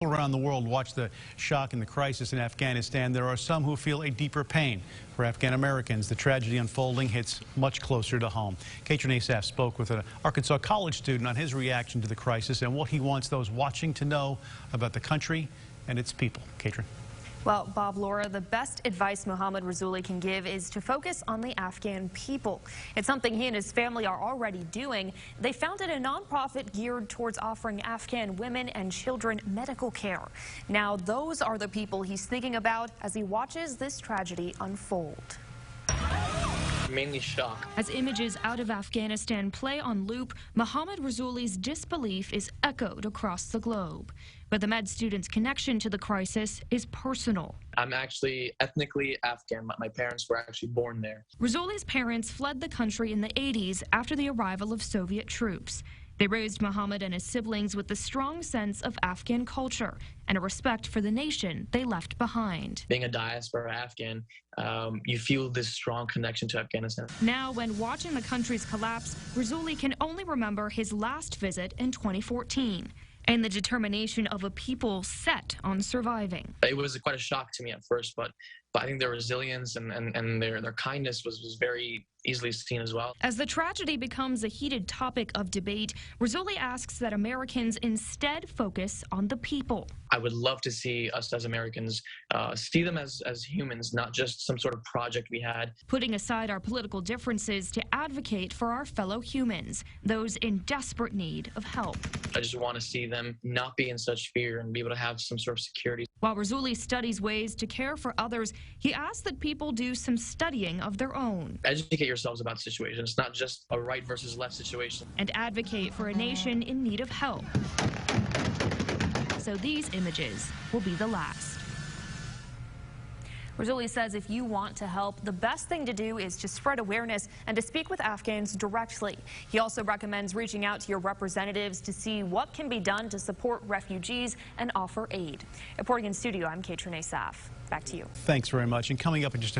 Around the world watch the shock and the crisis in Afghanistan. There are some who feel a deeper pain. For Afghan Americans, the tragedy unfolding hits much closer to home. Katrin Asaf spoke with an Arkansas college student on his reaction to the crisis and what he wants those watching to know about the country and its people. Katrin. Well, Bob, Laura, the best advice Mohammad Rasooli can give is to focus on the Afghan people. It's something he and his family are already doing. They founded a nonprofit geared towards offering Afghan women and children medical care. Now, those are the people he's thinking about as he watches this tragedy unfold. Mainly shock. As images out of Afghanistan play on loop, Mohammad Rasooli's disbelief is echoed across the globe. But the med student's connection to the crisis is personal. I'm actually ethnically Afghan. My parents were actually born there. Rasooli's parents fled the country in the 80s after the arrival of Soviet troops. They raised Mohammad and his siblings with a strong sense of Afghan culture and a respect for the nation they left behind. Being a diaspora Afghan, you feel this strong connection to Afghanistan. Now, when watching the country's collapse, Rasooli can only remember his last visit in 2014 and the determination of a people set on surviving. It was quite a shock to me at first, but I think their resilience and their kindness was very easily seen as well. As the tragedy becomes a heated topic of debate, Rasooli asks that Americans instead focus on the people. I would love to see us as Americans see them as humans, not just some sort of project we had. Putting aside our political differences to advocate for our fellow humans, those in desperate need of help. I just want to see them not be in such fear and be able to have some sort of security. While Rasooli studies ways to care for others, he asks that people do some studying of their own. Educate yourselves about the situation. It's not just a right versus left situation. And advocate for a nation in need of help. So these images will be the last. Rasooli says if you want to help, the best thing to do is to spread awareness and to speak with Afghans directly. He also recommends reaching out to your representatives to see what can be done to support refugees and offer aid. Reporting in studio, I'm Katrin Asaf. Back to you. Thanks very much. And coming up in just a